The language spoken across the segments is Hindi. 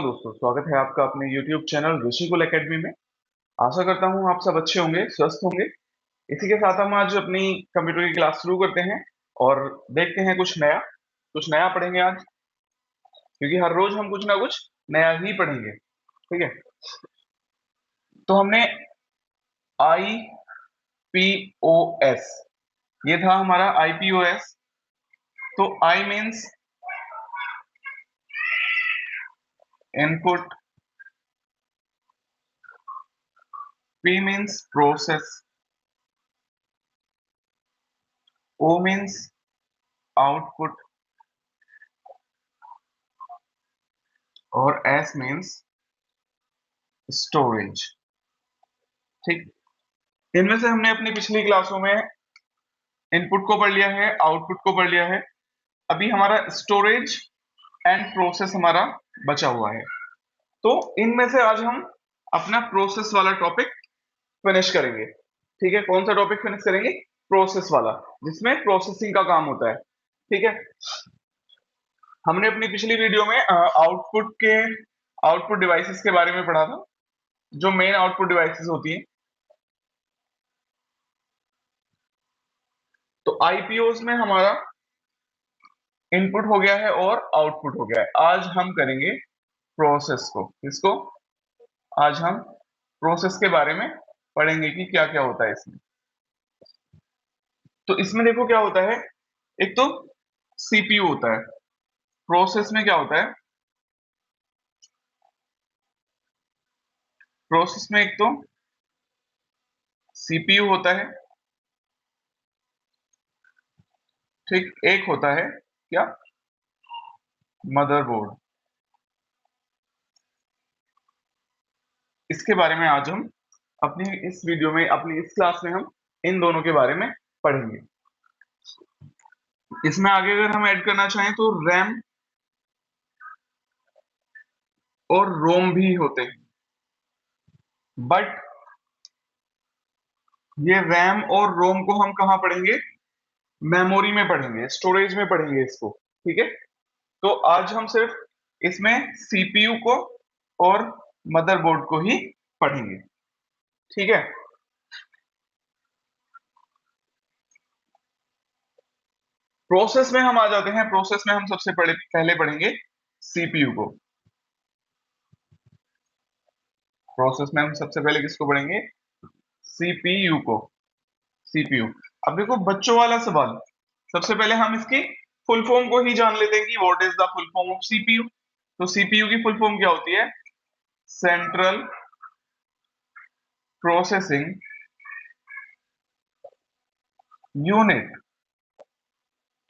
दोस्तों, स्वागत है आपका अपने YouTube चैनल ऋषिकुल एकेडमी में। आशा करता हूँ आप सब अच्छे होंगे, स्वस्थ होंगे। इसी के साथ हम आज अपनी कंप्यूटर की क्लास शुरू करते हैं और देखते हैं कुछ नया पढ़ेंगे आज, क्योंकि हर रोज हम कुछ ना कुछ नया ही पढ़ेंगे। ठीक है, तो हमने IPOS, ये था हमारा IPOS। तो I means input, P means process, O means output और S मीन्स स्टोरेज। ठीक, इनमें से हमने अपनी पिछली क्लासों में इनपुट को पढ़ लिया है, आउटपुट को पढ़ लिया है। अभी हमारा स्टोरेज एंड प्रोसेस हमारा बचा हुआ है। तो इनमें से आज हम अपना प्रोसेस वाला टॉपिक फिनिश करेंगे। ठीक है, कौन सा टॉपिक फिनिश करेंगे? प्रोसेस वाला, जिसमें प्रोसेसिंग का काम होता है। ठीक है, हमने अपनी पिछली वीडियो में आउटपुट डिवाइसेस के बारे में पढ़ा था, जो मेन आउटपुट डिवाइसेस होती हैं। तो आईपीओस में हमारा इनपुट हो गया है और आउटपुट हो गया है। आज हम करेंगे प्रोसेस को। इसको आज हम प्रोसेस के बारे में पढ़ेंगे कि क्या क्या होता है इसमें। तो इसमें देखो क्या होता है, एक तो सीपीयू होता है। प्रोसेस में क्या होता है? प्रोसेस में एक तो सीपीयू होता है, ठीक, एक होता है क्या? मदरबोर्ड। इसके बारे में आज हम अपनी इस वीडियो में, अपनी इस क्लास में हम इन दोनों के बारे में पढ़ेंगे। इसमें आगे अगर हम ऐड करना चाहें तो रैम और रोम भी होते हैं, बट ये रैम और रोम को हम कहाँ पढ़ेंगे? मेमोरी में पढ़ेंगे, स्टोरेज में पढ़ेंगे इसको। ठीक है, तो आज हम सिर्फ इसमें सीपीयू को और मदरबोर्ड को ही पढ़ेंगे। ठीक है, प्रोसेस में हम आ जाते हैं। प्रोसेस में हम सबसे पहले पढ़ेंगे सीपीयू को। प्रोसेस में हम सबसे पहले किसको पढ़ेंगे? सीपीयू को। सीपीयू। अब देखो बच्चों वाला सवाल, सबसे पहले हम इसकी फुल फॉर्म को ही जान लेते हैं कि what is the full form of CPU. तो सीपीयू की फुल फॉर्म क्या होती है? Central processing unit.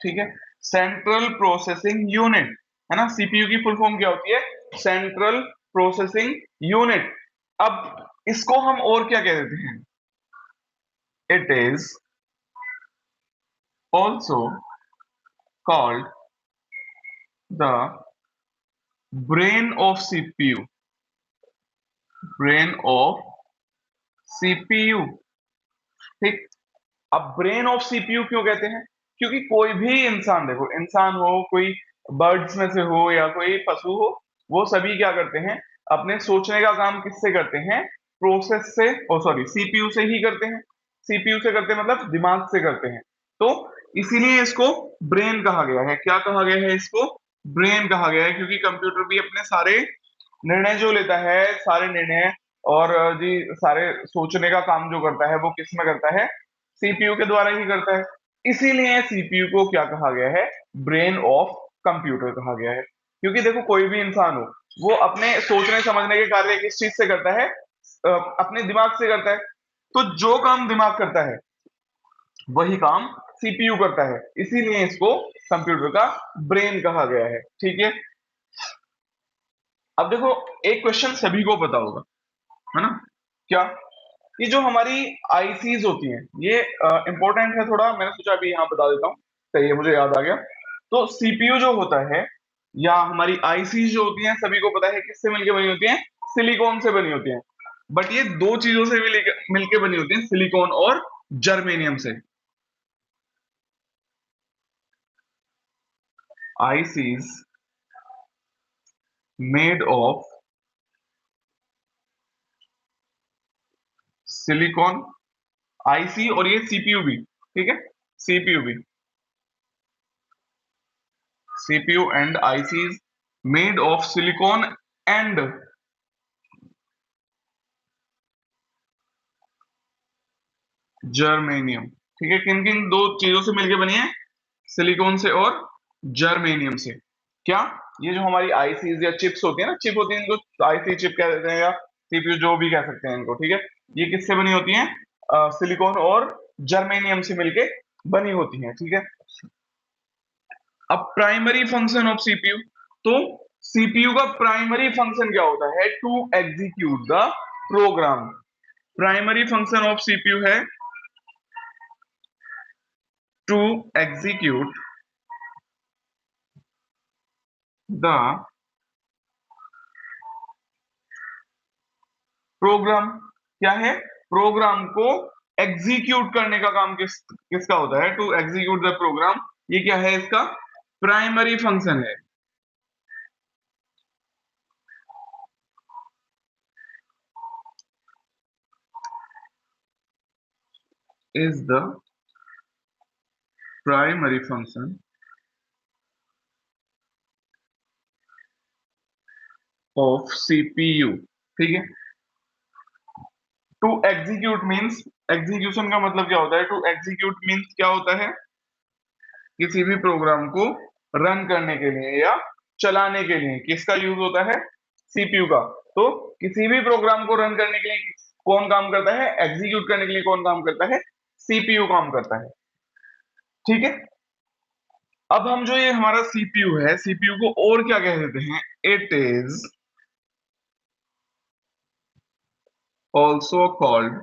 ठीक है, सेंट्रल प्रोसेसिंग यूनिट, है ना। सीपीयू की फुल फॉर्म क्या होती है? Central processing unit. अब इसको हम और क्या कह देते हैं? It is also called the brain of CPU. Brain of CPU. ठीक, अब ब्रेन ऑफ सीपीयू क्यों कहते हैं? क्योंकि कोई भी इंसान, देखो इंसान हो, कोई बर्ड्स में से हो या कोई पशु हो, वो सभी क्या करते हैं? अपने सोचने का काम किससे करते हैं? प्रोसेस से, ओ सॉरी, सीपीयू से ही करते हैं। सीपीयू से करते हैं मतलब दिमाग से करते हैं। तो इसीलिए इसको ब्रेन कहा गया है। क्या कहा गया है इसको? ब्रेन कहा गया है, क्योंकि कंप्यूटर भी अपने सारे निर्णय जो लेता है, सारे निर्णय और जी सारे सोचने का काम जो करता है वो किस में करता है? सीपीयू के द्वारा ही करता है। इसीलिए सीपीयू को क्या कहा गया है? ब्रेन ऑफ कंप्यूटर कहा गया है। क्योंकि देखो कोई भी इंसान हो, वो अपने सोचने समझने के कार्य किस चीज से करता है? अपने दिमाग से करता है। तो जो काम दिमाग करता है वही काम सीपीयू करता है, इसीलिए इसको कंप्यूटर का ब्रेन कहा गया है। ठीक है, अब देखो एक क्वेश्चन सभी को पता होगा, है ना? क्या? ये जो हमारी आईसीज होती हैं, ये इंपॉर्टेंट है थोड़ा, मैंने सोचा अभी यहाँ बता देता हूँ। सही है, मुझे याद आ गया। तो सीपीयू जो होता है या हमारी आईसीज जो होती हैं, सभी को पता है किससे मिलके बनी होती हैं? सिलिकॉन से बनी होती हैं। बट ये दो चीजों से मिलके बनी होती हैं, सिलिकॉन और जर्मेनियम से। ICs made of silicon, IC, और ये सीपीयू भी, ठीक है, सीपीयू भी, CPU and ICs made of silicon and germanium. ठीक है, किन किन दो चीजों से मिलकर बनी है? सिलिकॉन से और जर्मेनियम से। क्या ये जो हमारी आईसीज या चिप्स होती है ना, चिप होती है इनको आईसी चिप कह देते हैं या सीपीयू जो भी कह सकते हैं इनको, ठीक है, ये किससे बनी होती हैं? सिलिकॉन और जर्मेनियम से मिलके बनी होती हैं, ठीक है। अब प्राइमरी फंक्शन ऑफ सीपीयू, तो सीपीयू का प्राइमरी फंक्शन क्या होता है? To execute the program. Primary function of CPU है टू एग्जीक्यूट द प्रोग्राम। क्या है? प्रोग्राम को एग्जीक्यूट करने का काम किसका होता है? To execute the program. ये क्या है? इसका प्राइमरी फंक्शन है। Is the primary function of CPU. ठीक है, टू एग्जीक्यूट मीन्स, एग्जीक्यूशन का मतलब क्या होता है? टू एग्जीक्यूट मीन्स क्या होता है? किसी भी प्रोग्राम को रन करने के लिए या चलाने के लिए किसका यूज होता है? सीपीयू का। तो किसी भी प्रोग्राम को रन करने के लिए कौन काम करता है? एग्जीक्यूट करने के लिए कौन काम करता है? सीपीयू काम करता है, ठीक है। अब हम जो ये हमारा सीपीयू है, सीपीयू को और क्या कह देते हैं? इट इज ऑल्सो कॉल्ड,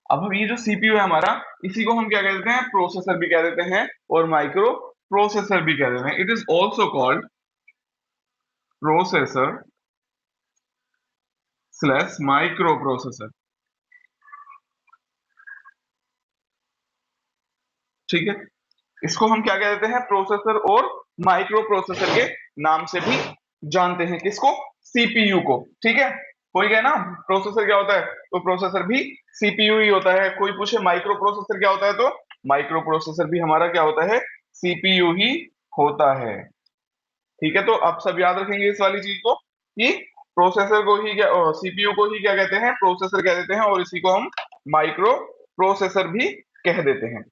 अब हम ये जो सीपीयू है हमारा, इसी को हम क्या कह देते हैं? प्रोसेसर भी कह देते हैं और माइक्रो प्रोसेसर भी कह देते हैं। It is also called processor slash micro processor, ठीक है। इसको हम क्या कह देते हैं? प्रोसेसर और माइक्रो प्रोसेसर के नाम से भी जानते हैं। किसको? सीपीयू को, ठीक है। कोई कहे ना प्रोसेसर क्या होता है, तो प्रोसेसर भी सीपीयू ही होता है। कोई पूछे माइक्रो प्रोसेसर क्या होता है, तो माइक्रो प्रोसेसर भी हमारा क्या होता है? सीपीयू ही होता है, ठीक है। तो आप सब याद रखेंगे इस वाली चीज को कि प्रोसेसर को ही क्या, सीपीयू को ही क्या कहते हैं? प्रोसेसर कह देते हैं, और इसी को हम माइक्रो प्रोसेसर भी कह देते हैं,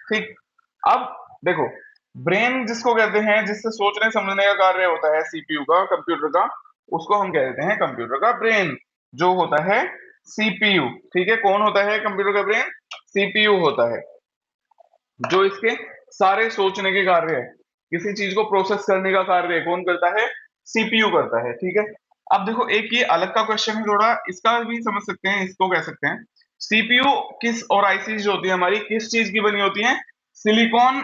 ठीक। अब देखो, ब्रेन जिसको कहते हैं, जिससे सोचने समझने का कार्य होता है सीपीयू का, कंप्यूटर का, उसको हम कह देते हैं कंप्यूटर का ब्रेन, जो होता है सीपीयू, ठीक है। कौन होता है कंप्यूटर का ब्रेन? सीपीयू होता है, जो इसके सारे सोचने के कार्य है, किसी चीज को प्रोसेस करने का कार्य कौन करता है? सीपीयू करता है, ठीक है। अब देखो, एक ये अलग का क्वेश्चन है थोड़ा, इसका भी समझ सकते हैं, इसको कह सकते हैं सीपीयू किस, और आईसी जो होती है हमारी, किस चीज की बनी होती है? सिलिकॉन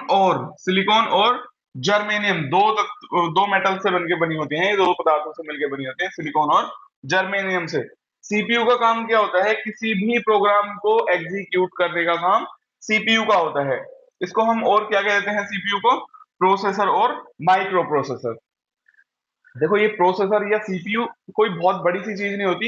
और जर्मेनियम, दो मेटल से बनके बनी होती हैं, ये दो पदार्थों से मिलकर बनी होती है, सिलिकॉन और जर्मेनियम से। सीपीयू का काम क्या होता है? किसी भी प्रोग्राम को एग्जीक्यूट करने का काम सीपीयू का होता है। इसको हम और क्या कहते हैं? सीपीयू को प्रोसेसर और माइक्रो प्रोसेसर। देखो, ये प्रोसेसर या सीपीयू कोई बहुत बड़ी सी चीज नहीं होती,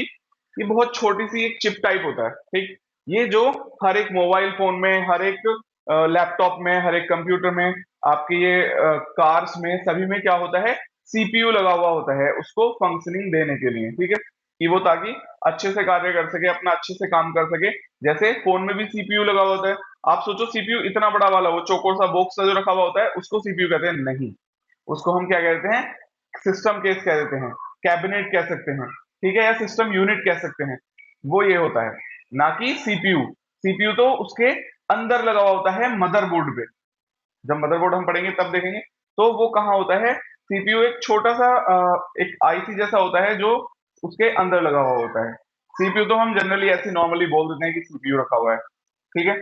ये बहुत छोटी सी एक चिप टाइप होता है, ठीक। ये जो हर एक मोबाइल फोन में, हर एक लैपटॉप में, हर एक कंप्यूटर में, आपके ये कार्स में, सभी में क्या होता है? सीपीयू लगा हुआ होता है, उसको फंक्शनिंग देने के लिए, ठीक है, कि वो ताकि अच्छे से कार्य कर सके, अपना अच्छे से काम कर सके। जैसे फोन में भी सीपीयू लगा हुआ होता है, आप सोचो सीपीयू इतना बड़ा वाला, वो चौकोर सा बॉक्स जो रखा हुआ होता है, उसको सीपीयू कहते हैं? नहीं, उसको हम क्या कहते हैं? सिस्टम केस कह देते हैं, कैबिनेट कह सकते हैं, ठीक है, या सिस्टम यूनिट कह सकते हैं। वो ये होता है, ना कि सीपीयू। सीपीयू तो उसके अंदर लगा हुआ होता है, मदरबोर्ड पे। जब मदरबोर्ड हम पढ़ेंगे तब देखेंगे, तो वो कहाँ होता है? सीपीयू एक छोटा सा एक आईसी जैसा होता है, जो उसके अंदर लगा हुआ होता है। सीपीयू तो हम जनरली ऐसे नॉर्मली बोल देते हैं कि सीपीयू रखा हुआ है, ठीक है।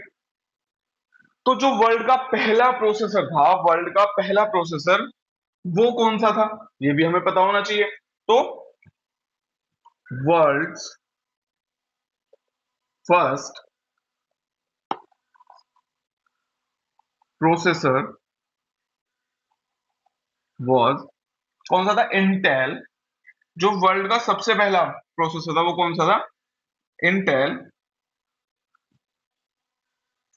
तो जो वर्ल्ड का पहला प्रोसेसर था, वर्ल्ड का पहला प्रोसेसर, वो कौन सा था? ये भी हमें पता होना चाहिए। तो वर्ल्ड्स फर्स्ट प्रोसेसर वाज कौन सा था? इंटेल। जो वर्ल्ड का सबसे पहला प्रोसेसर था वो कौन सा था? इंटेल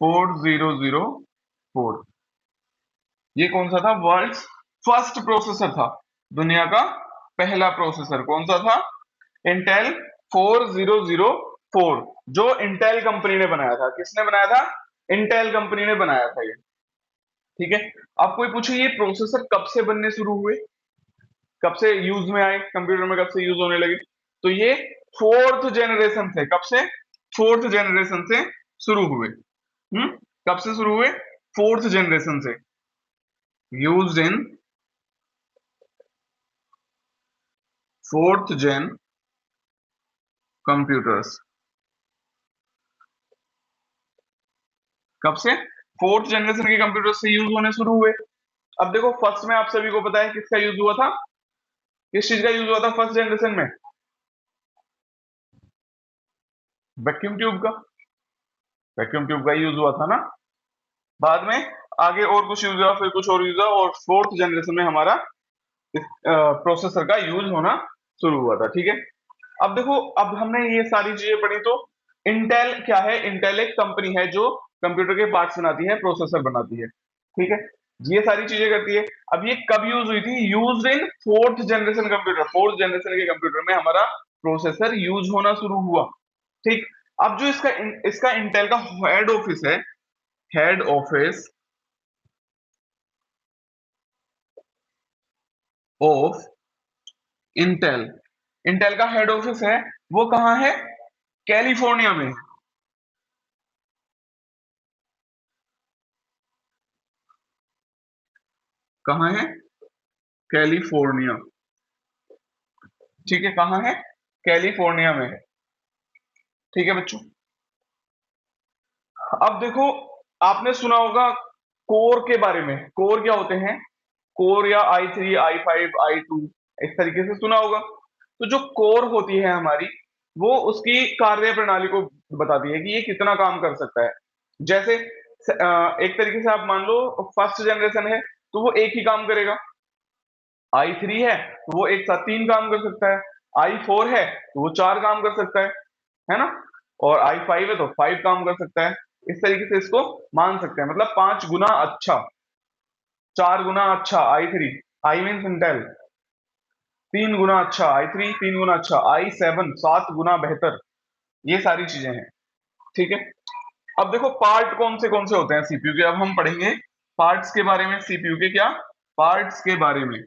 4004। ये कौन सा था? वर्ल्ड फर्स्ट प्रोसेसर था। दुनिया का पहला प्रोसेसर कौन सा था? इंटेल 4004, जो इंटेल कंपनी ने बनाया था। किसने बनाया था? इंटेल कंपनी ने बनाया था ये। ठीक है। अब कोई पूछे ये प्रोसेसर कब से बनने शुरू हुए, कब से यूज में आए, कंप्यूटर में कब से यूज होने लगे? तो ये फोर्थ जनरेशन से, कब से? फोर्थ जनरेशन से शुरू हुए। कब से शुरू हुए? फोर्थ जनरेशन से। Used in fourth gen computers. कब से? फोर्थ जनरेशन के कंप्यूटर से यूज होने शुरू हुए। अब देखो, फर्स्ट में आप सभी को पता है किसका यूज हुआ था? किस चीज का यूज हुआ था फर्स्ट जनरेशन में? वैक्यूम ट्यूब का। वैक्यूम ट्यूब का यूज हुआ था ना। बाद में आगे और कुछ यूज हुआ, फिर कुछ और यूज हुआ, और फोर्थ जनरेशन में हमारा प्रोसेसर का यूज होना शुरू हुआ था। ठीक है। अब देखो, अब हमने ये सारी चीजें पढ़ी, तो इंटेल क्या है? इंटेल एक कंपनी है जो कंप्यूटर के पार्ट्स बनाती है, प्रोसेसर बनाती है। ठीक है। ये सारी चीजें करती है। अब ये कब यूज हुई थी? Use in fourth generation computer. Fourth generation के कंप्यूटर में हमारा प्रोसेसर यूज होना शुरू हुआ। ठीक। अब जो इसका इसका इंटेल का हेड ऑफिस है, head office of Intel, Intel का हेड ऑफिस है, वो कहाँ है? कैलिफोर्निया में। कहाँ है? कैलिफोर्निया। ठीक है, कहाँ है? कैलिफोर्निया में है। ठीक है बच्चों। अब देखो, आपने सुना होगा कोर के बारे में। कोर क्या होते हैं? कोर या i3, i5, i2, इस तरीके से सुना होगा। तो जो कोर होती है हमारी, वो उसकी कार्य प्रणाली को बताती है कि ये कितना काम कर सकता है। जैसे एक तरीके से आप मान लो फर्स्ट जनरेशन है, तो वो एक ही काम करेगा। i3 है तो वो एक साथ तीन काम कर सकता है। i4 है तो वो चार काम कर सकता है ना। और i5 है तो फाइव काम कर सकता है। इस तरीके से इसको मान सकते हैं, मतलब पांच गुना अच्छा, चार गुना अच्छा i3, आई मीन इंटेल। तीन गुना अच्छा i3, तीन गुना अच्छा i7, सात गुना बेहतर। ये सारी चीजें हैं। ठीक है। अब देखो, पार्ट कौन से होते हैं सीपीयू के, अब हम पढ़ेंगे पार्ट्स के बारे में। सीपीयू के क्या पार्ट्स के बारे में?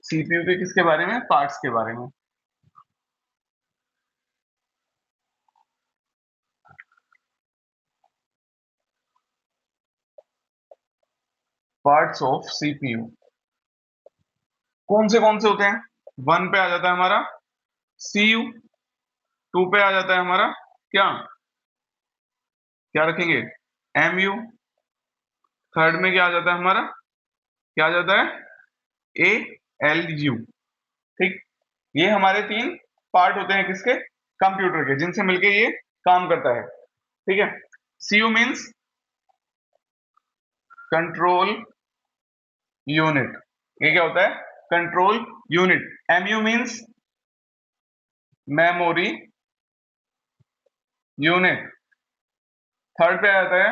सीपीयू के किसके बारे में? पार्ट्स के बारे में। पार्ट्स ऑफ सीपीयू कौन से होते हैं? वन पे आ जाता है हमारा सीयू, टू पे आ जाता है हमारा क्या, क्या रखेंगे? एमयू। थर्ड में क्या आ जाता है हमारा? क्या आ जाता है? A L U. ठीक। ये हमारे तीन पार्ट होते हैं किसके? कंप्यूटर के, जिनसे मिलके ये काम करता है। ठीक है। CU means control unit. ये क्या होता है? Control unit. MU means memory unit. Third पे आ जाता है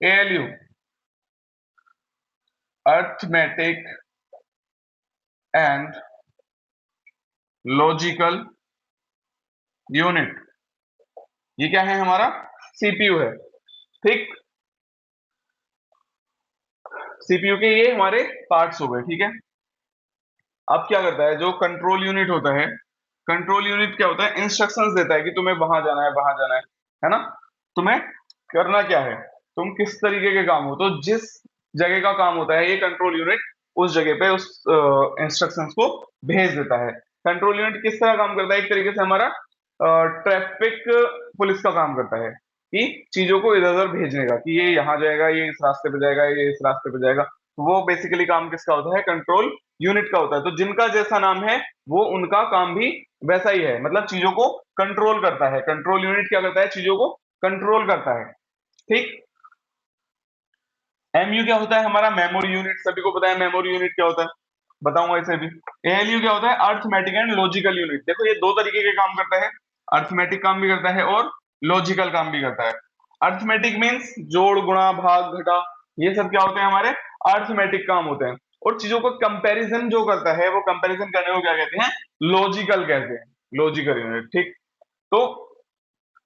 ALU, arithmetic and logical unit. ये क्या है? हमारा सीपीयू है। ठीक। सीपीयू के ये हमारे पार्ट्स हो गए। ठीक है। अब क्या करता है जो कंट्रोल यूनिट होता है? कंट्रोल यूनिट क्या होता है? इंस्ट्रक्शंस देता है कि तुम्हें वहां जाना है, वहां जाना है ना। तुम्हें करना क्या है, तुम किस तरीके के काम हो, तो जिस जगह का काम होता है ये कंट्रोल यूनिट उस जगह पे उस इंस्ट्रक्शंस को भेज देता है। कंट्रोल यूनिट किस तरह काम करता है? एक तरीके से हमारा ट्रैफिक पुलिस का काम करता है, कि चीजों को इधर उधर भेजने का, कि ये यहाँ जाएगा, ये इस रास्ते पे जाएगा, ये इस रास्ते पे जाएगा। तो वो बेसिकली काम किसका होता है? कंट्रोल यूनिट का होता है। तो जिनका जैसा नाम है वो उनका काम भी वैसा ही है, मतलब चीजों को कंट्रोल करता है। कंट्रोल यूनिट क्या करता है? चीजों को कंट्रोल करता है। ठीक। एमयू क्या होता है हमारा मेमोरी यूनिट, सभी को पता है मेमोरी यूनिट क्या होता है, बताऊंगा इसे भी। एएलयू क्या होता है, अर्थमेटिक एंड लॉजिकल यूनिट। देखो ये दो तरीके के काम करता है, अर्थमेटिक काम भी करता है और लॉजिकल काम भी करता है। अर्थमेटिक मीन्स जोड़ गुणा भाग घटा, ये सब क्या होते हैं हमारे अर्थमेटिक काम होते हैं। और चीजों को कंपैरिजन जो करता है वो कंपैरिजन करने को क्या कहते हैं, लॉजिकल कहते हैं, लॉजिकल यूनिट। ठीक, तो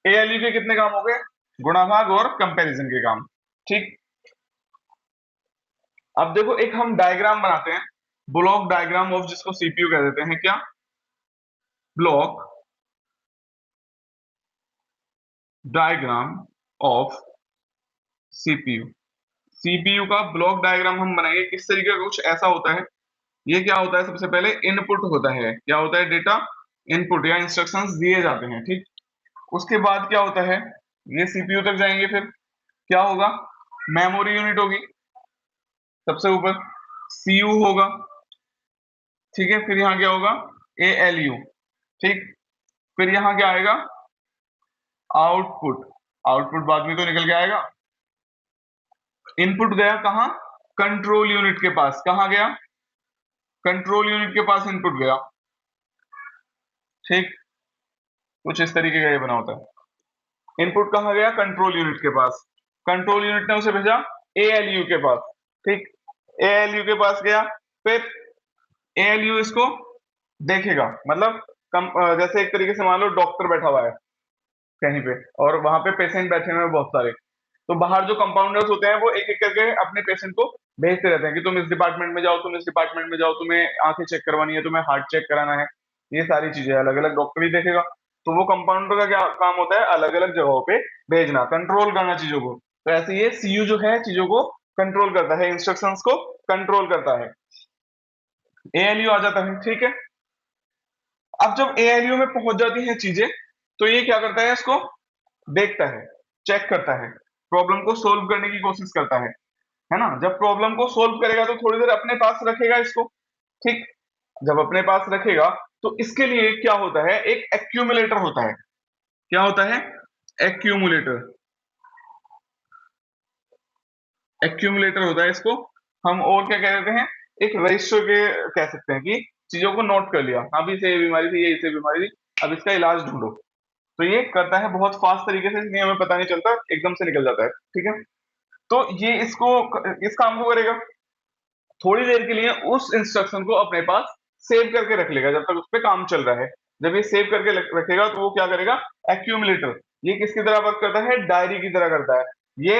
एएलयू के कितने काम हो गए, गुणा भाग और कंपैरिजन के काम। ठीक, अब देखो एक हम डायग्राम बनाते हैं, ब्लॉक डायग्राम ऑफ, जिसको सीपीयू कह देते हैं, क्या, block diagram of CPU. CPU का ब्लॉक डायग्राम हम बनाएंगे किस तरीके का, कुछ ऐसा होता है। ये क्या होता है, सबसे पहले इनपुट होता है, क्या होता है, डेटा इनपुट या इंस्ट्रक्शंस दिए जाते हैं। ठीक, उसके बाद क्या होता है, ये सीपीयू तक जाएंगे, फिर क्या होगा, मेमोरी यूनिट होगी सबसे ऊपर, सीयू होगा, ठीक है, फिर यहाँ क्या होगा, एएलयू। ठीक, फिर यहाँ क्या आएगा, आउटपुट। आउटपुट बाद में तो निकल के आएगा। इनपुट गया कहाँ, कंट्रोल यूनिट के पास, कहाँ गया, कंट्रोल यूनिट के पास इनपुट गया। ठीक, कुछ इस तरीके का ये बना होता है। इनपुट कहाँ गया, कंट्रोल यूनिट के पास, कंट्रोल यूनिट ने उसे भेजा एएलयू के पास। ठीक, एएलयू के पास गया, फिर एएलयू इसको देखेगा, मतलब जैसे एक तरीके से मान लो डॉक्टर बैठा हुआ है कहीं पे और वहां पे पेशेंट बैठे हुए हैं बहुत सारे, तो बाहर जो कंपाउंडर्स होते हैं वो एक एक करके अपने पेशेंट को भेजते रहते हैं कि तुम इस डिपार्टमेंट में जाओ, तुम इस डिपार्टमेंट में जाओ, तुम्हें आंखें चेक करवानी है, तुम्हें हार्ट चेक कराना है, ये सारी चीजें अलग अलग डॉक्टर ही देखेगा। तो वो कंपाउंडर का क्या काम होता है, अलग अलग जगहों पे भेजना, कंट्रोल करना चीजों को। तो ऐसे ये सीयू जो है चीजों को कंट्रोल करता है, इंस्ट्रक्शंस को कंट्रोल करता है। एएलयू आ जाता है, ठीक है। अब जब एएलयू में पहुंच जाती हैं चीजें, तो ये क्या करता है, इसको देखता है, चेक करता है, प्रॉब्लम को सोल्व करने की कोशिश करता है ना। जब प्रॉब्लम को सोल्व करेगा तो थोड़ी देर अपने पास रखेगा इसको। ठीक, जब अपने पास रखेगा तो इसके लिए क्या होता है, एक एक्यूमुलेटर होता है। क्या होता है, एक्यूमुलेटर। एक्यूमुलेटर होता है, इसको हम और क्या कह देते हैं, एक रजिस्टर के कह सकते हैं, कि चीजों को नोट कर लिया, अभी से ये बीमारी थी, ये इसे बीमारी थी, अब इसका इलाज ढूंढो। तो ये करता है बहुत फास्ट तरीके से, इसलिए हमें पता नहीं चलता, एकदम से निकल जाता है। ठीक है, तो ये इसको, इस काम को करेगा, थोड़ी देर के लिए उस इंस्ट्रक्शन को अपने पास सेव करके रख लेगा जब तक उस पर काम चल रहा है। जब ये सेव करके रखेगा तो वो क्या करेगा, एक्यूमुलेटर, ये किसकी तरह वर्क करता है, डायरी की तरह करता है। ये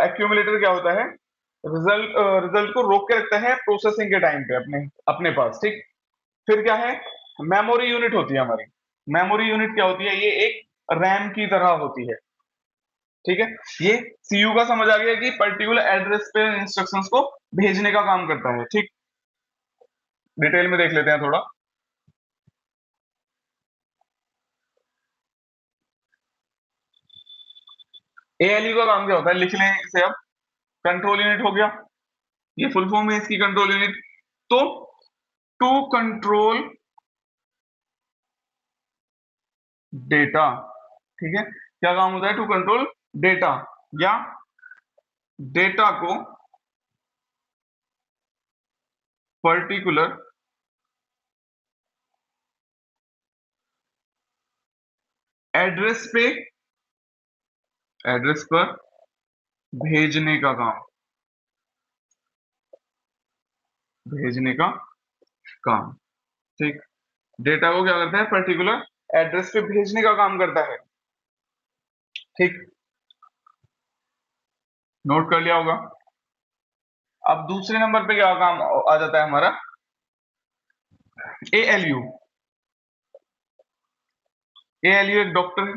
एक्यूमुलेटर क्या होता है, रिजल्ट को रोक के रखता है प्रोसेसिंग के टाइम पे अपने अपने पास। ठीक, फिर क्या है, मेमोरी यूनिट होती है हमारी। मेमोरी यूनिट क्या होती है, ये एक रैम की तरह होती है। ठीक है, ये सीयू का समझ आ गया कि पर्टिकुलर एड्रेस पे इंस्ट्रक्शंस को भेजने का काम करता है। ठीक, डिटेल में देख लेते हैं थोड़ा। एएलयू का काम क्या होता है, लिख लें इसे अब। कंट्रोल यूनिट हो गया, ये फुल फॉर्म है इसकी, कंट्रोल यूनिट। तो टू कंट्रोल डेटा, ठीक है, क्या काम होता है, टू कंट्रोल डेटा, या डेटा को पर्टिकुलर एड्रेस पे, एड्रेस पर भेजने का काम, भेजने का काम। ठीक, डेटा को क्या करता है, पर्टिकुलर एड्रेस पे भेजने का काम करता है। ठीक, नोट कर लिया होगा। अब दूसरे नंबर पे क्या काम आ जाता है हमारा, एएलयू। एएलयू एक डॉक्टर है,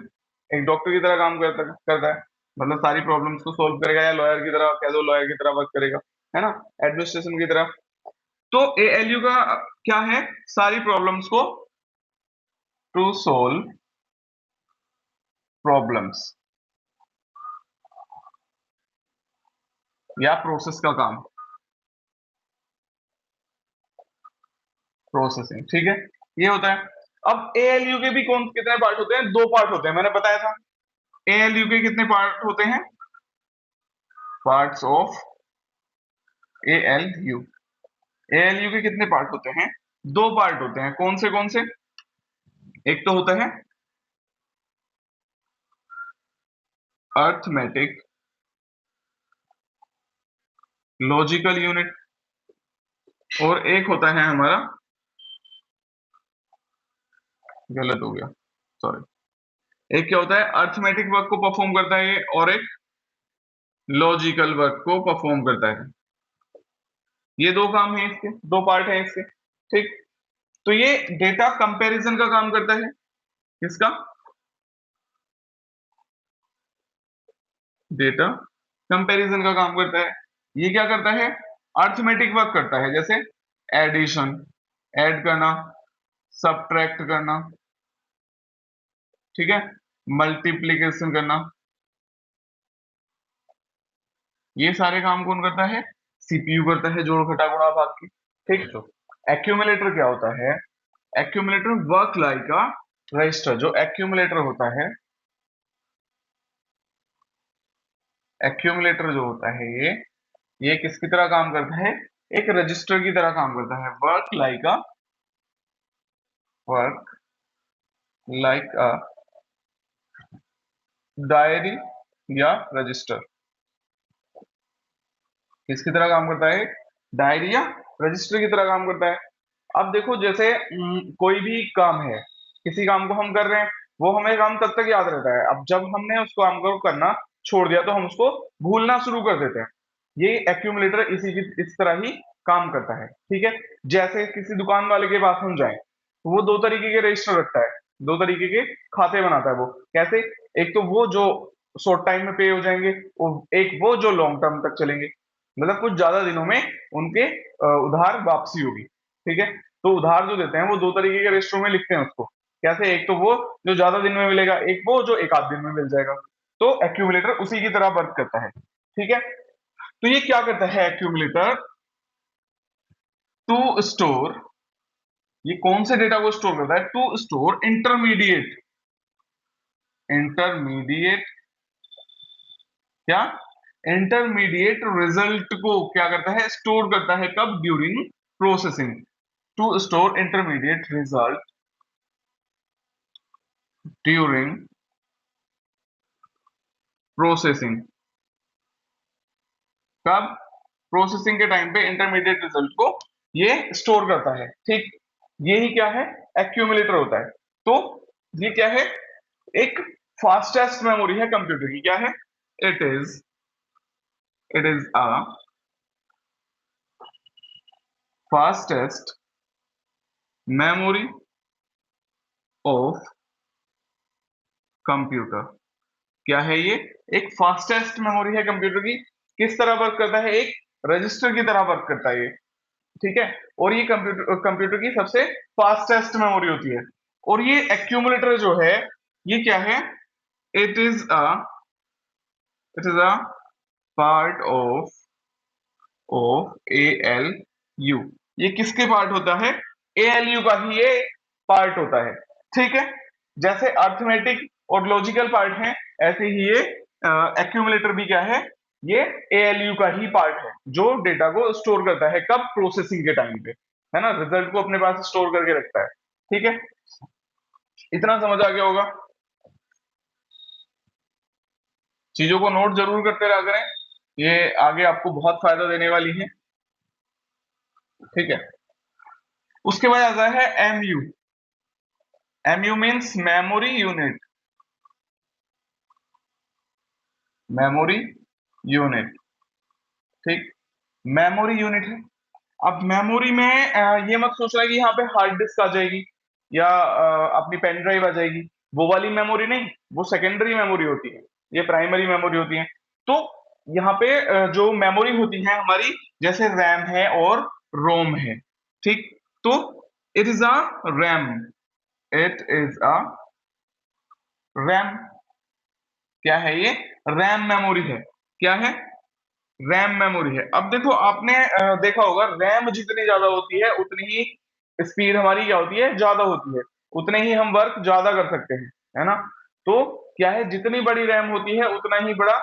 एक डॉक्टर की तरह काम करता है, मतलब सारी प्रॉब्लम्स को सोल्व करेगा, या लॉयर की तरह कह दो, लॉयर की तरह वर्क करेगा, है ना, एडमिनिस्ट्रेशन की तरह। तो एएलयू का क्या है, सारी प्रॉब्लम्स को, टू सोल्व प्रॉब्लम्स, या प्रोसेस का काम, प्रोसेसिंग। ठीक है, ये होता है। अब एएलयू के भी कौन कितने पार्ट होते हैं, दो पार्ट होते हैं, मैंने बताया था। एएलयू के कितने पार्ट होते हैं, पार्ट्स ऑफ ALU। ALU के कितने पार्ट होते हैं? दो पार्ट होते हैं। कौन से? एक तो होता है अर्थमेटिक लॉजिकल यूनिट, और एक होता है हमारा, गलत हो गया, सॉरी, एक क्या होता है, अर्थमेटिक वर्क को परफॉर्म करता है ये, और एक लॉजिकल वर्क को परफॉर्म करता है। ये दो काम है इसके, दो पार्ट है इसके। ठीक। तो ये डेटा कंपैरिजन का काम करता है। किसका? डेटा कंपैरिजन का काम करता है। ये क्या करता है? अर्थमेटिक वर्क करता है, जैसे एडिशन, ऐड करना, सब्ट्रैक्ट करना, ठीक है, मल्टीप्लिकेशन करना, ये सारे काम कौन करता है? सीपीयू करता है, जोड़ घटा गुणा भाग की। ठीक। तो एक्यूमुलेटर क्या होता है? Accumulator work like a resistor. जो एक्यूमुलेटर होता है, एक्यूमुलेटर जो होता है ये किसकी तरह काम करता है? एक रजिस्टर की तरह काम करता है। वर्क लाइक अ डायरी या रजिस्टर। किसकी तरह काम करता है? डायरी या रजिस्टर की तरह काम करता है। अब देखो, जैसे कोई भी काम है, किसी काम को हम कर रहे हैं, वो हमें काम तब तक याद रहता है। अब जब हमने उस काम को करना छोड़ दिया तो हम उसको भूलना शुरू कर देते हैं। ये एक्यूमुलेटर इस तरह ही काम करता है। ठीक है। जैसे किसी दुकान वाले के पास हम जाएं, तो वो दो तरीके के रजिस्टर रखता है, दो तरीके के खाते बनाता है वो। कैसे? एक तो वो जो शॉर्ट टाइम में पे हो जाएंगे, एक वो जो लॉन्ग टर्म तक चलेंगे, मतलब कुछ ज्यादा दिनों में उनके उधार वापसी होगी। ठीक है। तो उधार जो देते हैं वो दो तरीके के रजिस्टरों में लिखते हैं उसको। कैसे? एक तो वो जो ज्यादा दिन में मिलेगा, एक वो जो एक आध दिन में मिल जाएगा। तो एक्यूमुलेटर उसी की तरह वर्क करता है। ठीक है। तो ये क्या करता है एक्यूमुलेटर? टू स्टोर, ये कौन से डेटा को स्टोर करता है? टू स्टोर इंटरमीडिएट, इंटरमीडिएट क्या, इंटरमीडिएट रिजल्ट को क्या करता है? स्टोर करता है। कब? During processing. To store intermediate result during processing. कब? प्रोसेसिंग के टाइम पे इंटरमीडिएट रिजल्ट को ये स्टोर करता है। ठीक। यही क्या है? एक्यूमुलेटर होता है। तो ये क्या है? एक फास्टेस्ट मेमोरी है कंप्यूटर की। क्या है? It is it is a fastest memory of computer. क्या है ये? एक फास्टेस्ट मेमोरी है कंप्यूटर की। किस तरह वर्क करता है? एक रजिस्टर की तरह वर्क करता है ये। ठीक है। और ये कंप्यूटर कंप्यूटर की सबसे फास्टेस्ट मेमोरी होती है। और ये एक्यूमुलेटर जो है, ये क्या है? It is a it is a part of A L U. ये किसके पार्ट होता है? ए एल यू का ही ये पार्ट होता है। ठीक है। जैसे अर्थमेटिक और लॉजिकल पार्ट है, ऐसे ही ये एक्यूमुलेटर भी क्या है? ये ए एल यू का ही पार्ट है, जो डेटा को स्टोर करता है। कब? प्रोसेसिंग के टाइम पे, है ना, रिजल्ट को अपने पास स्टोर करके रखता है। ठीक है। इतना समझ आ गया होगा। चीजों को नोट जरूर करते रहा करें, ये आगे आपको बहुत फायदा देने वाली है। ठीक है। उसके बाद आता है M U. M U means memory unit, memory unit. ठीक। मेमोरी यूनिट है। अब मेमोरी में ये मत सोचना कि यहाँ पे हार्ड डिस्क आ जाएगी या अपनी पेन ड्राइव आ जाएगी। वो वाली मेमोरी नहीं, वो सेकेंडरी मेमोरी होती है, ये प्राइमरी मेमोरी होती है। तो यहाँ पे जो मेमोरी होती है हमारी, जैसे रैम है और रोम है। ठीक। तो it is a RAM, it is a RAM. क्या है ये? रैम मेमोरी है। क्या है? रैम मेमोरी है। अब देखो, आपने देखा होगा, रैम जितनी ज्यादा होती है उतनी ही स्पीड हमारी क्या होती है? ज्यादा होती है। उतने ही हम वर्क ज्यादा कर सकते हैं, है ना। तो क्या है, जितनी बड़ी रैम होती है उतना ही बड़ा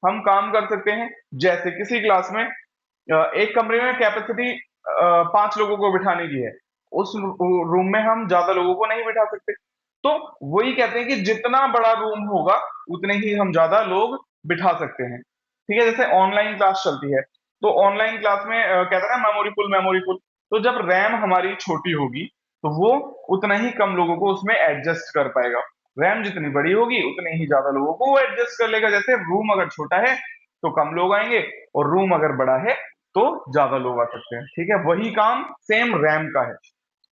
हम काम कर सकते हैं। जैसे किसी क्लास में एक कमरे में कैपेसिटी 5 लोगों को बिठाने की है, उस रूम में हम ज्यादा लोगों को नहीं बिठा सकते। तो वही कहते हैं कि जितना बड़ा रूम होगा उतने ही हम ज्यादा लोग बिठा सकते हैं। ठीक है, जैसे ऑनलाइन क्लास चलती है, तो ऑनलाइन क्लास में कहते हैं ना मेमोरी फुल मेमोरी फुल। तो जब रैम हमारी छोटी होगी तो वो उतना ही कम लोगों को उसमें एडजस्ट कर पाएगा। रैम जितनी बड़ी होगी उतने ही ज्यादा लोगों को वो एडजस्ट कर लेगा। जैसे रूम अगर छोटा है तो कम लोग आएंगे, और रूम अगर बड़ा है तो ज्यादा लोग आ सकते हैं। ठीक है, वही काम सेम रैम का है।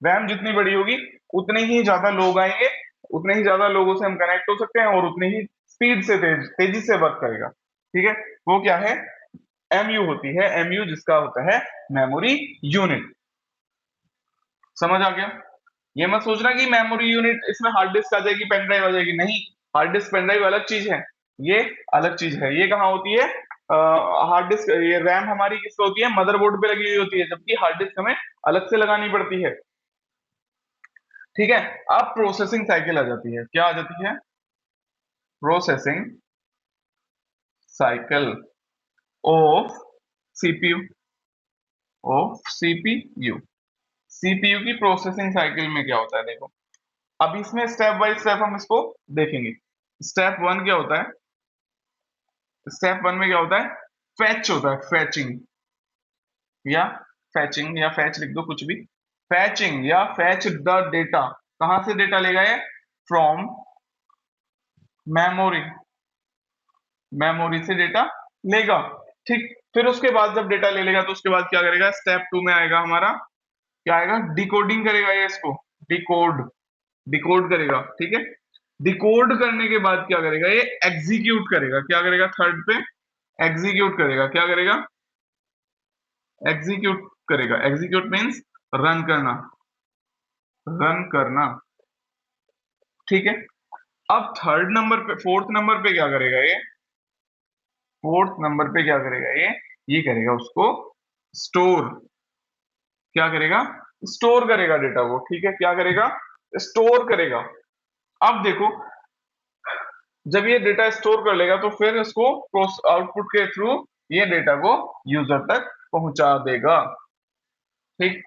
रैम जितनी बड़ी होगी उतने ही ज्यादा लोग आएंगे, उतने ही ज्यादा लोगों से हम कनेक्ट हो सकते हैं, और उतनी ही स्पीड से तेजी से वर्क करेगा। ठीक है, वो क्या है, एमयू होती है, एमयू जिसका होता है मेमोरी यूनिट। समझ आ गया? ये मत सोचना कि मेमोरी यूनिट इसमें हार्ड डिस्क आ जाएगी, पेन ड्राइव आ जाएगी, नहीं। हार्ड डिस्क पेन ड्राइव अलग चीज है, ये अलग चीज है। ये कहाँ होती है, हार्ड डिस्क, ये रैम हमारी किस पे होती है, मदरबोर्ड पे लगी हुई होती है, जबकि हार्ड डिस्क हमें अलग से लगानी पड़ती है। ठीक है, अब प्रोसेसिंग साइकिल आ जाती है, क्या आ जाती है, processing cycle of CPU, of CPU. CPU की प्रोसेसिंग साइकिल में क्या होता है, देखो। अब इसमें स्टेप बाय स्टेप हम इसको देखेंगे। स्टेप वन क्या होता है, स्टेप वन में क्या होता है, फैच होता है, फैचिंग या फैचिंग, या फैच लिख दो कुछ भी। फैचिंग या फैच द डेटा, कहां से डेटा लेगा ये, फ्रॉम मेमोरी, मेमोरी से डेटा लेगा। ठीक, फिर उसके बाद जब डेटा ले लेगा तो उसके बाद क्या करेगा, स्टेप टू में आएगा हमारा, क्या आएगा, डिकोडिंग करेगा ये इसको, डिकोड, डिकोड करेगा। ठीक है, डिकोड करने के बाद क्या करेगा, ये एग्जीक्यूट करेगा, क्या करेगा, थर्ड पे एग्जीक्यूट करेगा, क्या करेगा, एग्जीक्यूट करेगा। एग्जीक्यूट मीन्स रन करना, रन करना। ठीक है, अब थर्ड नंबर पे, फोर्थ नंबर पे क्या करेगा ये, फोर्थ नंबर पे क्या करेगा ये करेगा उसको स्टोर, क्या करेगा, स्टोर करेगा डेटा को। ठीक है, क्या करेगा, स्टोर करेगा। अब देखो, जब ये डेटा स्टोर कर लेगा तो फिर इसको आउटपुट के थ्रू ये डेटा को यूजर तक पहुंचा देगा। ठीक,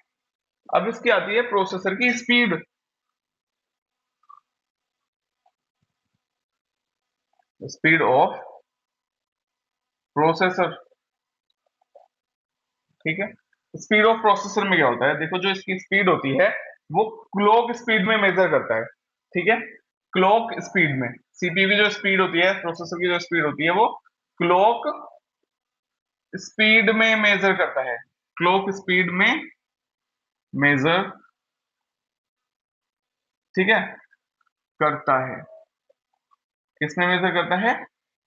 अब इसकी आती है प्रोसेसर की स्पीड, स्पीड ऑफ प्रोसेसर। ठीक है, स्पीड ऑफ प्रोसेसर में क्या होता है, देखो जो इसकी स्पीड होती है वो क्लॉक स्पीड में मेजर करता है। ठीक है, क्लॉक स्पीड में, सीपीयू की जो स्पीड होती है, प्रोसेसर की जो स्पीड होती है, वो क्लॉक स्पीड में मेजर करता है, क्लॉक स्पीड में मेजर, ठीक है, करता है। किसमें मेजर करता है,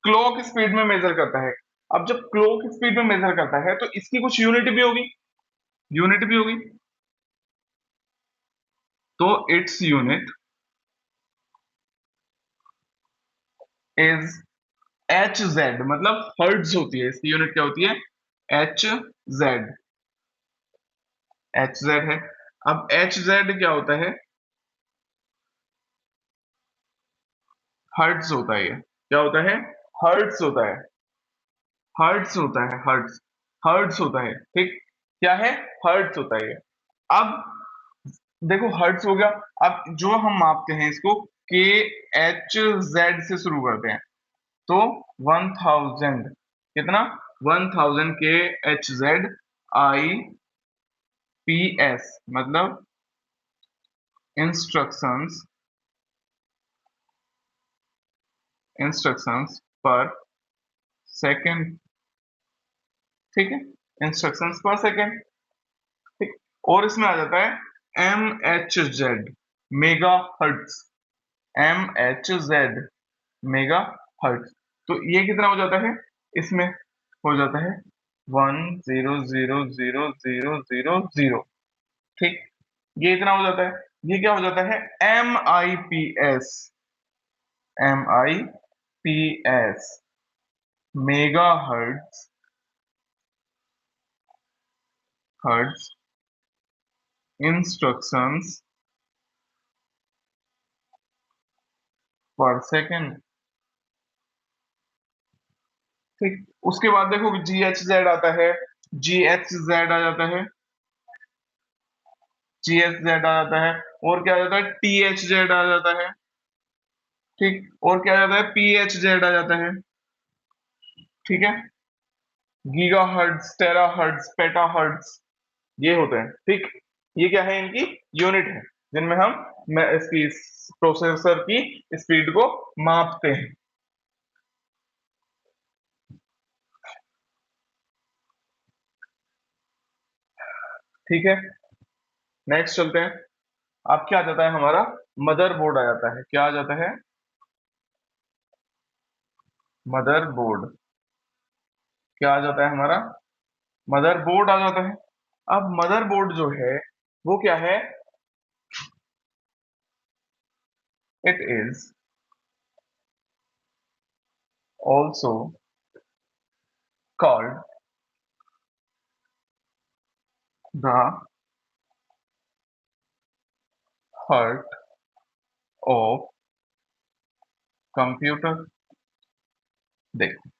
क्लॉक स्पीड में मेजर करता है। अब जब क्लॉक स्पीड में मेजर करता है तो इसकी कुछ यूनिट भी होगी, यूनिट भी होगी। तो its unit is H Z, मतलब हर्ट्ज होती है, इसकी यूनिट क्या होती है, एच जेड, एच जेड है। अब एच जेड क्या होता है, हर्ट्ज होता है, ये क्या होता है, हर्ट्ज होता है, हर्ट्ज होता है, हर्ट्ज, हर्ट्ज होता है। ठीक, क्या है, हर्ट्ज होता है ये। अब देखो हर्ट्ज हो गया। अब जो हम मापते हैं इसको के एच जेड से शुरू करते हैं, तो 1000, कितना, 1000 के H Z I P S, मतलब इंस्ट्रक्शंस, इंस्ट्रक्शंस पर सेकंड। ठीक है, इंस्ट्रक्शंस पर सेकंड। ठीक, और इसमें आ जाता है M H Z, mega hertz, M H Z mega hertz. तो ये कितना हो जाता है, इसमें हो जाता है 1000000। ठीक, ये इतना हो जाता है। ये क्या हो जाता है, M I P S, M I P S mega hertz, hertz instructions per second. ठीक, उसके बाद देखो जी एच जेड आता है, जी एच जेड आ जाता है, जी एच जेड आ जाता है, और क्या आ जाता है, टी एच जेड आ जाता है, ठीक, और क्या आ जाता है, पी एच जेड आ जाता है, ठीक है, गीगा हर्ट्ज, टेरा हर्ट्ज, पेटा हर्ट्ज, ये होते हैं, ठीक। ये क्या है, इनकी यूनिट है जिनमें हम इसकी प्रोसेसर की स्पीड को मापते हैं, ठीक है। नेक्स्ट चलते हैं। अब क्या आ जाता है हमारा, मदरबोर्ड आ जाता है, क्या आ जाता है, मदरबोर्ड, क्या आ जाता है हमारा, मदरबोर्ड आ जाता है। अब मदरबोर्ड जो है वो क्या है, it is also called the heart of computer. देखो,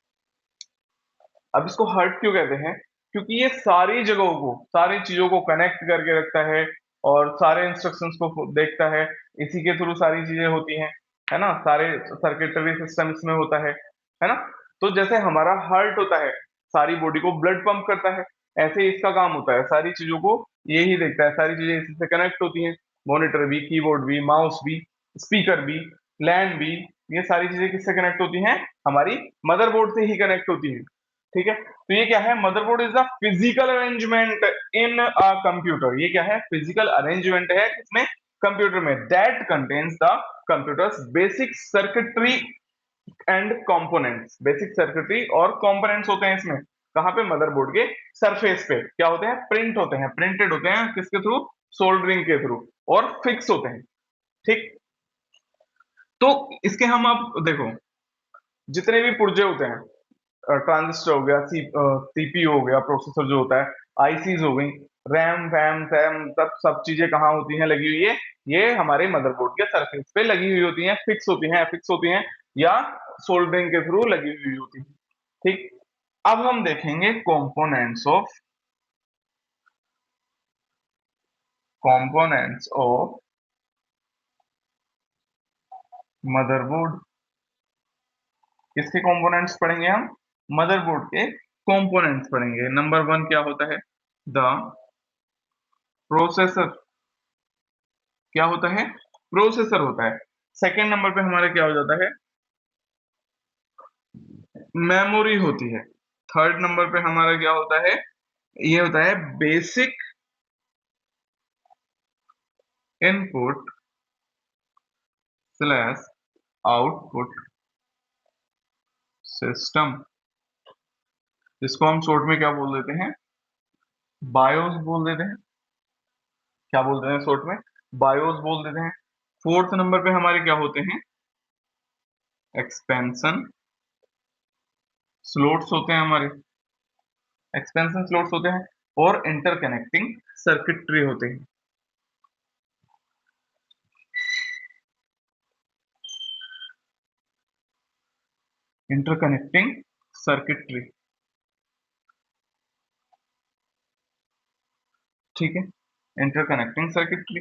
अब इसको हर्ट क्यों कहते हैं, क्योंकि ये सारी जगहों को, सारी चीजों को कनेक्ट करके रखता है, और सारे इंस्ट्रक्शंस को देखता है, इसी के थ्रू सारी चीजें होती हैं, है ना, सारे सर्किटरी सिस्टम इसमें होता है ना। तो जैसे हमारा हार्ट होता है, सारी बॉडी को ब्लड पंप करता है, ऐसे ही इसका काम होता है, सारी चीजों को यही देखता है, सारी चीजें इसी से कनेक्ट होती हैं, मॉनिटर भी, कीबोर्ड भी, माउस भी, स्पीकर भी, लैन भी, ये सारी चीजें किससे कनेक्ट होती हैं, हमारी मदरबोर्ड से ही कनेक्ट होती हैं, ठीक है। तो ये क्या है, motherboard is the physical arrangement in a computer, ये क्या है, फिजिकल अरेंजमेंट है किसमें, कंप्यूटर में, that contains the computers basic circuitry and components, basic circuitry और कंपोनेंट्स होते हैं इसमें, कहाँ पे, मदरबोर्ड के सरफेस पे क्या होते हैं, प्रिंट होते हैं, प्रिंटेड होते हैं, किसके थ्रू, सोल्डरिंग के थ्रू, और फिक्स होते हैं, ठीक। तो इसके हम अब देखो, जितने भी पुर्जे होते हैं, ट्रांजिस्टर हो गया, सीपीयू हो गया, प्रोसेसर जो होता है, आईसीज हो गई, रैम वैम सैम, सब चीजें कहाँ होती हैं, लगी हुई है, ये हमारे मदरबोर्ड के सरफेस पे लगी हुई होती हैं, फिक्स होती हैं, या सोल्डरिंग के थ्रू लगी हुई होती हैं, ठीक। अब हम देखेंगे कंपोनेंट्स ऑफ मदरबोर्ड, किसके कंपोनेंट्स पढ़ेंगे हम, मदरबोर्ड के कंपोनेंट्स पढ़ेंगे। नंबर वन क्या होता है, द प्रोसेसर, क्या होता है, प्रोसेसर होता है। सेकंड नंबर पे हमारा क्या हो जाता है, मेमोरी होती है। थर्ड नंबर पे हमारा क्या होता है, ये होता है basic input slash output system, जिसको हम शॉर्ट में क्या बोल देते हैं, बायोस बोल देते हैं, क्या बोल देते हैं शॉर्ट में, बायोस बोल देते हैं। फोर्थ नंबर पे हमारे क्या होते हैं, एक्सपेंशन स्लॉट्स होते हैं हमारे, एक्सपेंशन स्लॉट्स होते हैं, और इंटरकनेक्टिंग सर्किटरी होते हैं, इंटरकनेक्टिंग सर्किटरी, ठीक है, इंटरकनेक्टिंग सर्किटरी,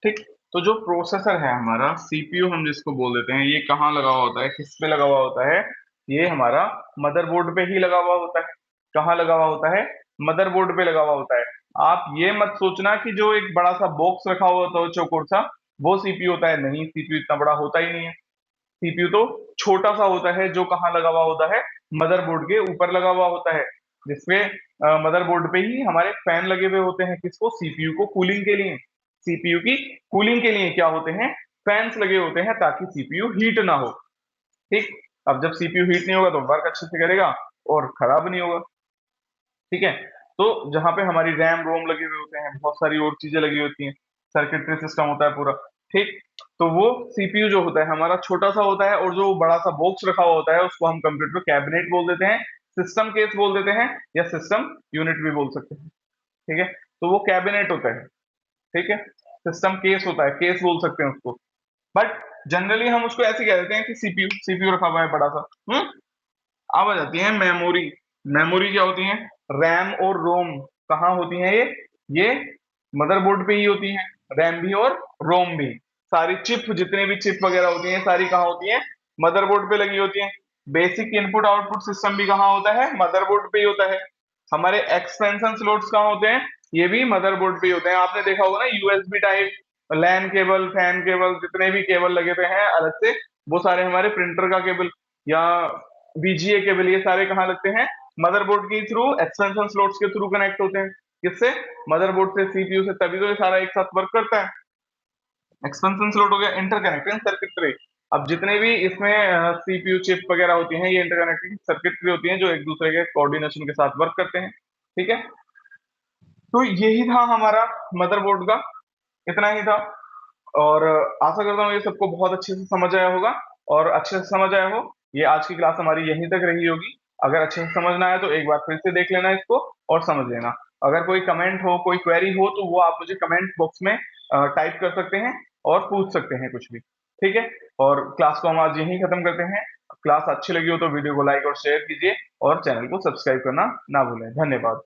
ठीक। तो जो प्रोसेसर है हमारा, सीपीयू हम जिसको बोल देते हैं, ये कहाँ लगा हुआ होता है, किस पे लगा हुआ होता है, ये हमारा मदरबोर्ड पे ही लगा हुआ होता है। कहाँ लगा हुआ होता है, मदरबोर्ड पे लगा हुआ होता है। आप ये मत सोचना कि जो एक बड़ा सा बॉक्स रखा हुआ होता है चौकोर सा, वो सीपीयू होता है, नहीं, सीपीयू इतना बड़ा होता ही नहीं है। सीपीयू तो छोटा सा होता है, जो कहाँ लगा हुआ होता है, मदरबोर्ड के ऊपर लगा हुआ होता है, जिसमें मदरबोर्ड पे ही हमारे फैन लगे हुए होते हैं, किसको, सीपीयू को कूलिंग के लिए, सीपीयू की कूलिंग के लिए क्या होते हैं, फैंस लगे होते हैं, ताकि सीपीयू हीट ना हो, ठीक। अब जब सीपीयू हीट नहीं होगा तो वर्क अच्छे से करेगा और खराब नहीं होगा, ठीक है। तो जहां पे हमारी रैम रोम लगे हुए होते हैं, बहुत सारी और चीजें लगी होती हैं, सर्किटरी सिस्टम होता है पूरा, ठीक। तो वो सीपीयू जो होता है हमारा छोटा सा होता है, और जो बड़ा सा बॉक्स रखा हुआ होता है उसको हम कंप्यूटर कैबिनेट बोल देते हैं, सिस्टम केस बोल देते हैं, या सिस्टम यूनिट भी बोल सकते हैं, ठीक है। तो वो कैबिनेट होता है, ठीक है, सिस्टम केस होता है, केस बोल सकते हैं उसको, बट जनरली हम उसको ऐसे कह देते हैं कि सीपीयू, सीपीयू रखा हुआ है बड़ा सा। अब आ जाती है मेमोरी। मेमोरी क्या होती है, रैम और रोम कहाँ होती हैं ये मदरबोर्ड पे ही होती हैं, रैम भी और रोम भी। सारी चिप, जितने भी चिप वगैरह होती हैं सारी कहाँ होती हैं, मदरबोर्ड पे लगी होती हैं। बेसिक इनपुट आउटपुट सिस्टम भी कहाँ होता है, मदरबोर्ड पे ही होता है। हमारे एक्सपेंशन स्लॉट्स कहाँ होते हैं, ये भी मदरबोर्ड पे ही होते हैं। आपने देखा होगा ना USB type LAN cable, fan cable, जितने भी केबल लगे हुए हैं अलग से, वो सारे हमारे प्रिंटर का केबल या वीजीए केबल, ये सारे कहाँ लगते हैं, मदरबोर्ड के थ्रू, एक्सटेंशन स्लॉट्स के थ्रू कनेक्ट होते हैं। किससे, मदरबोर्ड से, सीपीयू से, तभी तो ये सारा एक साथ वर्क करता है। एक्सपेंशन स्लॉट हो गया इंटरकनेक्टिंग सर्किटरी। अब जितने भी इसमें सीपीयू चिप वगैरह होती हैं, ये इंटरकनेक्टिंग सर्किटरी होती हैं जो एक दूसरे के कोऑर्डिनेशन के साथ वर्क करते हैं। ठीक है, तो यही था हमारा मदरबोर्ड का, इतना ही था। और आशा करता हूँ ये सबको बहुत अच्छे से समझ आया होगा, और अच्छे से समझ आया हो। ये आज की क्लास हमारी यहीं तक रही होगी। अगर अच्छे से समझ ना आया तो एक बार फिर से देख लेना इसको और समझ लेना। अगर कोई कमेंट हो, कोई क्वेरी हो, तो वो आप मुझे कमेंट बॉक्स में टाइप कर सकते हैं और पूछ सकते हैं कुछ भी। ठीक है, और क्लास को हम आज यहीं खत्म करते हैं। क्लास अच्छी लगी हो तो वीडियो को लाइक और शेयर कीजिए, और चैनल को सब्सक्राइब करना ना भूलें। धन्यवाद।